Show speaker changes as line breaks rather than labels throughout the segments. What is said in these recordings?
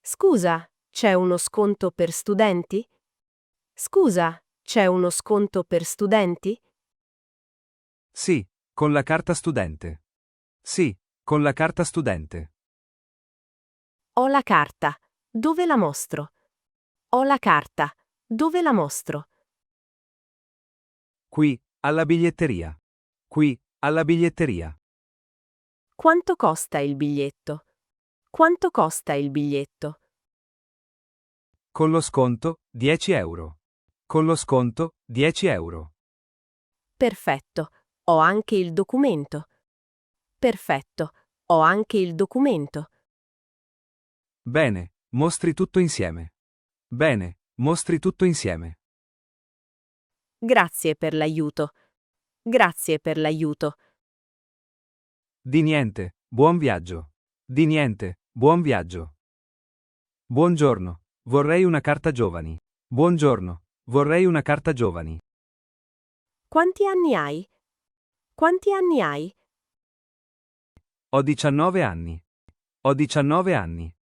Scusa, c'è uno sconto per studenti? Scusa, c'è uno sconto per studenti?
Sì, con la carta studente. Sì, con la carta studente.
Ho la carta. Dove la mostro? Ho la carta. Dove la mostro?
Qui, alla biglietteria. Qui, alla biglietteria.
Quanto costa il biglietto? Quanto costa il biglietto?
Con lo sconto, 10 euro. Con lo sconto, 10 euro.
Perfetto. Ho anche il documento. Perfetto. Ho anche il documento.
Bene, mostri tutto insieme. Bene, mostri tutto insieme.
Grazie per l'aiuto. Grazie per l'aiuto.
Di niente, buon viaggio. Di niente, buon viaggio. Buongiorno, vorrei una carta giovani. Buongiorno, vorrei una carta giovani.
Quanti anni hai? Quanti anni hai?
Ho 19 anni. Ho 19 anni.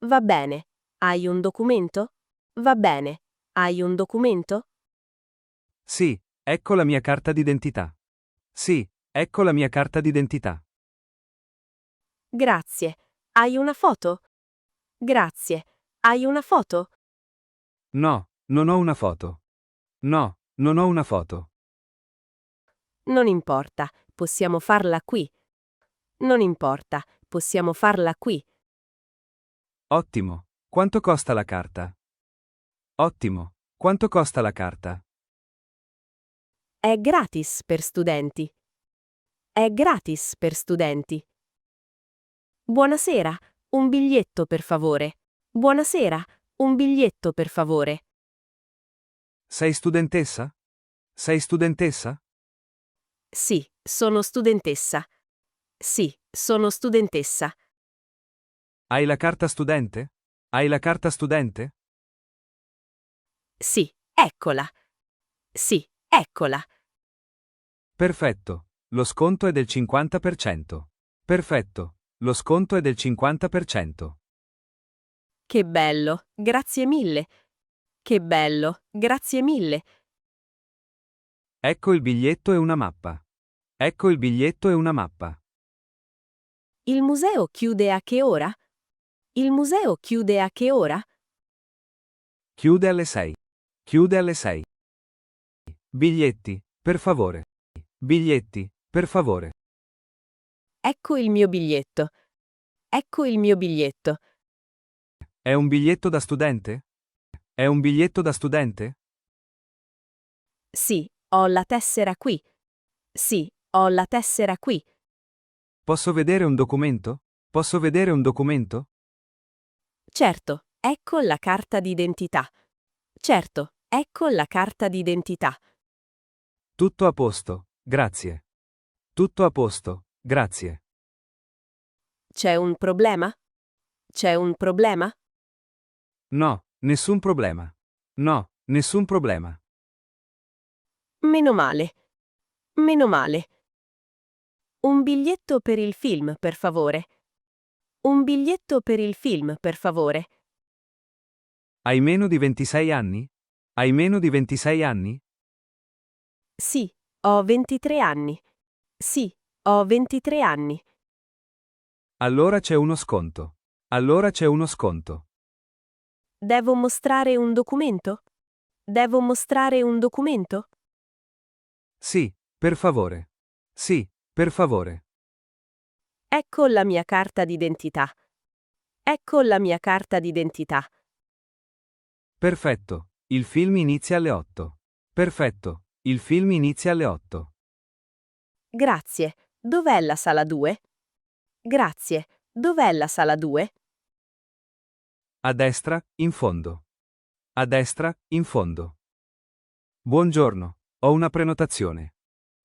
Va bene. Hai un documento? Va bene. Hai un documento?
Sì, ecco la mia carta d'identità. Sì, ecco la mia carta d'identità.
Grazie. Hai una foto? Grazie. Hai una foto?
No, non ho una foto. No, non ho una foto.
Non importa, possiamo farla qui. Non importa, possiamo farla qui.
Ottimo. Quanto costa la carta? Ottimo. Quanto costa la carta?
È gratis per studenti. È gratis per studenti. Buonasera, un biglietto per favore. Buonasera, un biglietto per favore.
Sei studentessa? Sei studentessa?
Sì, sono studentessa. Sì, sono studentessa.
Hai la carta studente? Hai la carta studente?
Sì, eccola. Sì, eccola.
Perfetto. Lo sconto è del 50%. Perfetto. Lo sconto è del 50%.
Che bello, grazie mille. Che bello, grazie mille.
Ecco il biglietto e una mappa. Ecco il biglietto e una mappa.
Il museo chiude a che ora? Il museo chiude a che ora?
Chiude alle 6. Chiude alle 6. Biglietti, per favore. Biglietti, per favore.
Ecco il mio biglietto. Ecco il mio biglietto.
È un biglietto da studente? È un biglietto da studente?
Sì, ho la tessera qui. Sì, ho la tessera qui.
Posso vedere un documento? Posso vedere un documento?
Certo, ecco la carta d'identità. Certo, ecco la carta d'identità.
Tutto a posto, grazie. Tutto a posto, grazie.
C'è un problema? C'è un problema?
No, nessun problema. No, nessun problema.
Meno male. Meno male. Un biglietto per il film, per favore. Un biglietto per il film, per favore.
Hai meno di 26 anni? Hai meno di 26 anni?
Sì, ho 23 anni. Sì, ho 23 anni.
Allora c'è uno sconto. Allora c'è uno sconto.
Devo mostrare un documento? Devo mostrare un documento?
Sì, per favore. Sì, per favore.
Ecco la mia carta d'identità. Ecco la mia carta d'identità.
Perfetto. Il film inizia alle 8. Perfetto. Il film inizia alle 8.
Grazie. Dov'è la sala 2? Grazie. Dov'è la sala 2?
A destra, in fondo. A destra, in fondo. Buongiorno. Ho una prenotazione.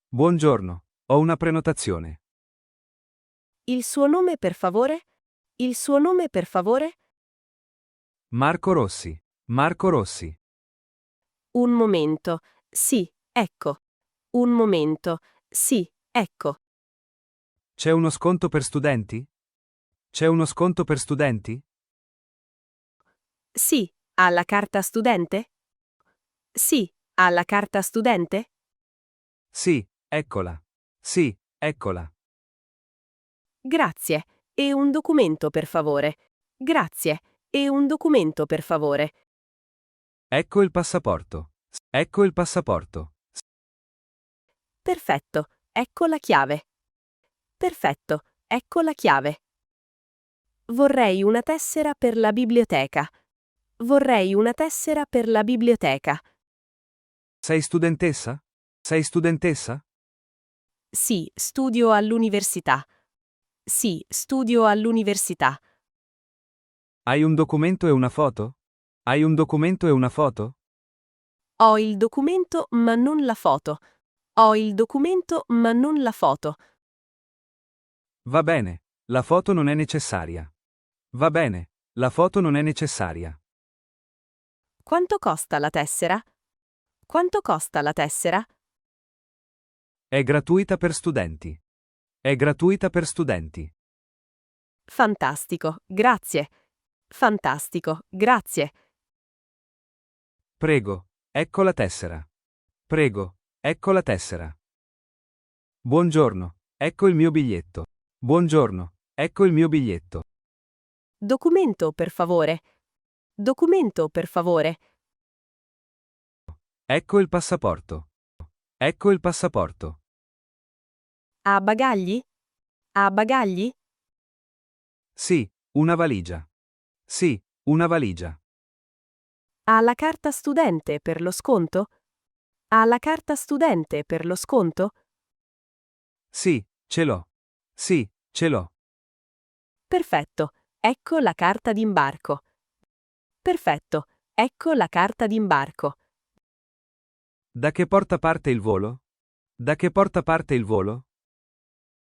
Buongiorno. Ho una prenotazione.
Il suo nome, per favore? Il suo nome, per favore?
Marco Rossi. Marco Rossi.
Un momento. Sì, ecco. Un momento. Sì, ecco.
C'è uno sconto per studenti? C'è uno sconto per studenti?
Sì, ha la carta studente? Sì, ha la carta studente?
Sì, eccola. Sì, eccola.
Grazie. E un documento per favore. Grazie. E un documento per favore.
Ecco il passaporto. Ecco il passaporto.
Perfetto. Ecco la chiave. Perfetto. Ecco la chiave. Vorrei una tessera per la biblioteca. Vorrei una tessera per la biblioteca.
Sei studentessa? Sei studentessa?
Sì, studio all'università. Sì, studio all'università.
Hai un documento e una foto? Hai un documento e una foto?
Ho il documento ma non la foto. Ho il documento ma non la foto.
Va bene, la foto non è necessaria. Va bene, la foto non è necessaria.
Quanto costa la tessera? Quanto costa la tessera?
È gratuita per studenti. È gratuita per studenti.
Fantastico, grazie. Fantastico, grazie.
Prego, ecco la tessera. Prego, ecco la tessera. Buongiorno, ecco il mio biglietto. Buongiorno, ecco il mio biglietto.
Documento, per favore. Documento, per favore.
Ecco il passaporto. Ecco il passaporto.
Ha bagagli? Ha bagagli?
Sì, una valigia. Sì, una valigia.
Ha la carta studente per lo sconto? Ha la carta studente per lo sconto?
Sì, ce l'ho. Sì, ce l'ho.
Perfetto, ecco la carta d'imbarco. Perfetto, ecco la carta d'imbarco.
Da che porta parte il volo? Da che porta parte il volo?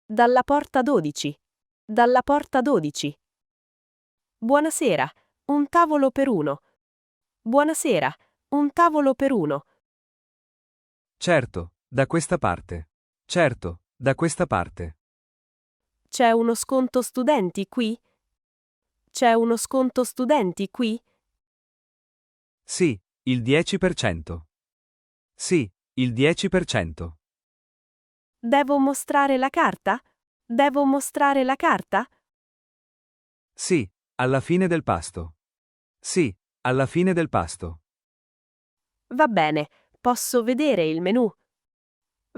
Dalla porta 12. Dalla porta 12. Buonasera, un tavolo per uno. Buonasera, un tavolo per uno.
Certo, da questa parte. Certo, da questa parte.
C'è uno sconto studenti qui? C'è uno sconto studenti qui?
Sì, il 10%. Sì, il 10%.
Devo mostrare la carta? Devo mostrare la carta?
Sì, alla fine del pasto. Sì, alla fine del pasto.
Va bene, posso vedere il menù.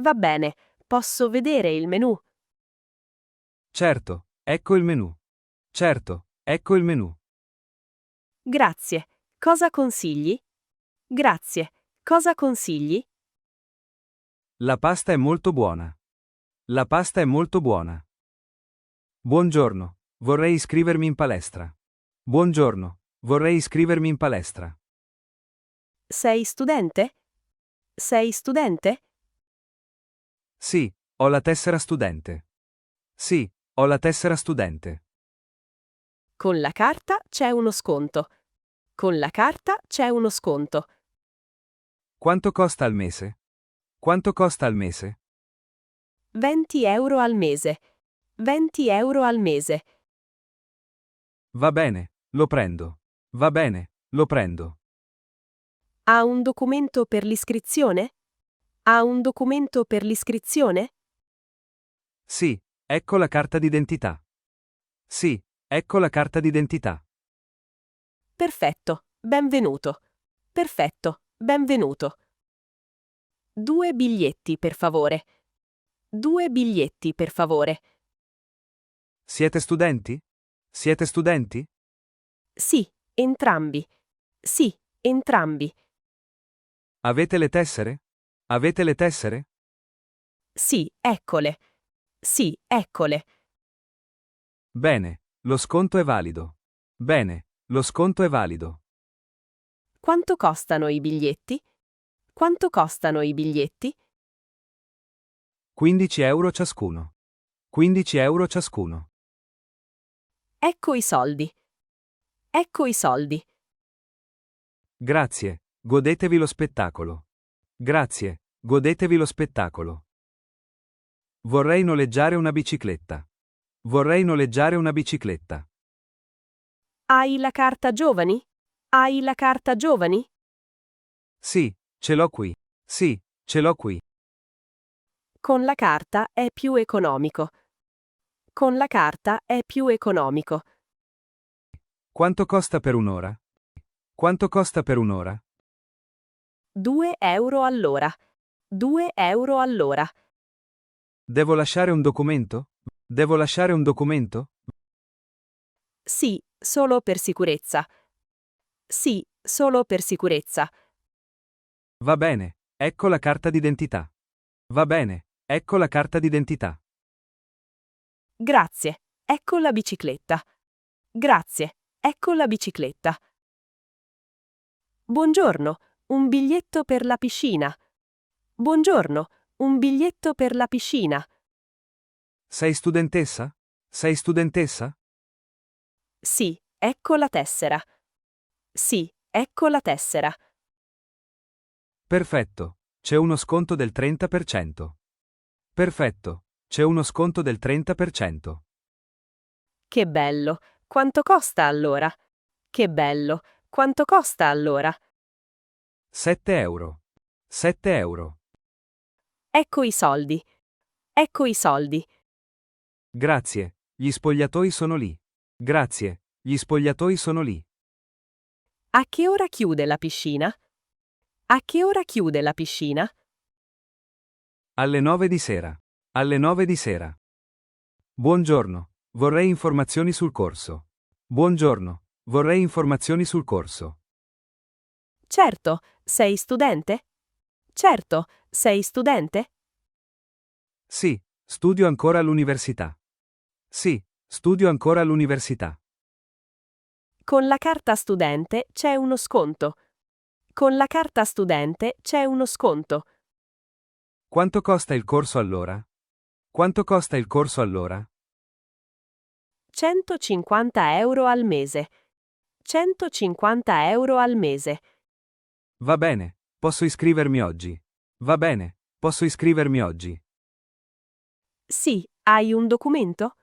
Va bene, posso vedere il menù.
Certo, ecco il menù. Certo, ecco il menù.
Grazie. Cosa consigli? Grazie. Cosa consigli?
La pasta è molto buona. La pasta è molto buona. Buongiorno, vorrei iscrivermi in palestra. Buongiorno, vorrei iscrivermi in palestra.
Sei studente? Sei studente?
Sì, ho la tessera studente. Sì, ho la tessera studente.
Con la carta c'è uno sconto. Con la carta c'è uno sconto.
Quanto costa al mese? Quanto costa al mese?
20 euro al mese. 20 euro al mese.
Va bene, lo prendo. Va bene, lo prendo.
Ha un documento per l'iscrizione? Ha un documento per l'iscrizione?
Sì, ecco la carta d'identità. Sì, ecco la carta d'identità.
Perfetto, benvenuto. Perfetto, benvenuto. 2 biglietti, per favore. 2 biglietti, per favore.
Siete studenti? Siete studenti?
Sì, entrambi. Sì, entrambi.
Avete le tessere? Avete le tessere?
Sì, eccole. Sì, eccole.
Bene, lo sconto è valido. Bene, lo sconto è valido.
Quanto costano i biglietti? Quanto costano i biglietti?
15 euro ciascuno. 15 euro ciascuno.
Ecco i soldi. Ecco i soldi.
Grazie, godetevi lo spettacolo. Grazie, godetevi lo spettacolo. Vorrei noleggiare una bicicletta. Vorrei noleggiare una bicicletta.
Hai la carta giovani? Hai la carta giovani?
Sì, ce l'ho qui. Sì, ce l'ho qui.
Con la carta è più economico. Con la carta è più economico.
Quanto costa per un'ora? Quanto costa per un'ora?
2 euro all'ora. 2 euro all'ora.
Devo lasciare un documento? Devo lasciare un documento?
Sì, solo per sicurezza. Sì, solo per sicurezza.
Va bene, ecco la carta d'identità. Va bene, ecco la carta d'identità.
Grazie. Ecco la bicicletta. Grazie. Ecco la bicicletta. Buongiorno. Un biglietto per la piscina. Buongiorno. Un biglietto per la piscina.
Sei studentessa? Sei studentessa?
Sì, ecco la tessera. Sì, ecco la tessera.
Perfetto, c'è uno sconto del 30%. Perfetto, c'è uno sconto del 30%.
Che bello. Quanto costa allora? Che bello. Quanto costa allora?
7 euro. 7 euro.
Ecco i soldi. Ecco i soldi.
Grazie, gli spogliatoi sono lì. Grazie, gli spogliatoi sono lì.
A che ora chiude la piscina? A che ora chiude la piscina?
Alle 9 di sera. Alle 9 di sera. Buongiorno, vorrei informazioni sul corso. Buongiorno, vorrei informazioni sul corso.
Certo, sei studente? Certo, sei studente?
Sì, studio ancora all'università. Sì, studio ancora all'università.
Con la carta studente c'è uno sconto. Con la carta studente c'è uno sconto.
Quanto costa il corso all'ora? Quanto costa il corso all'ora?
150 euro al mese. 150 euro al mese.
Va bene, posso iscrivermi oggi. Va bene, posso iscrivermi oggi.
Sì, hai un documento?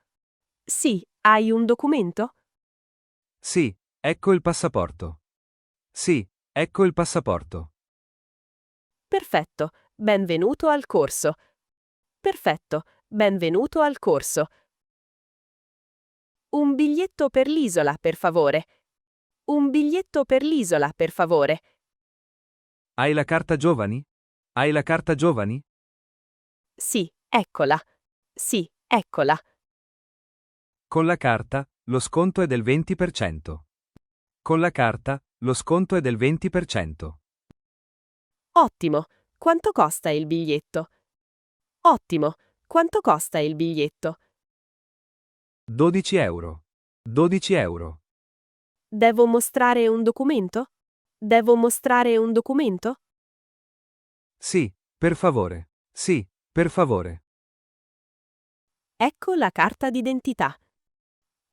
Sì, hai un documento?
Sì, ecco il passaporto. Sì, ecco il passaporto.
Perfetto, benvenuto al corso. Perfetto, benvenuto al corso. Un biglietto per l'isola, per favore. Un biglietto per l'isola, per favore.
Hai la carta giovani? Hai la carta giovani?
Sì, eccola. Sì, eccola.
Con la carta, lo sconto è del 20%. Con la carta, lo sconto è del 20%.
Ottimo. Quanto costa il biglietto? Ottimo. Quanto costa il biglietto?
12 euro. 12 euro.
Devo mostrare un documento? Devo mostrare un documento?
Sì, per favore. Sì, per favore.
Ecco la carta d'identità.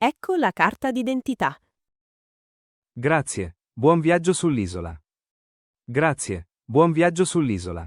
Ecco la carta d'identità.
Grazie, buon viaggio sull'isola. Grazie, buon viaggio sull'isola.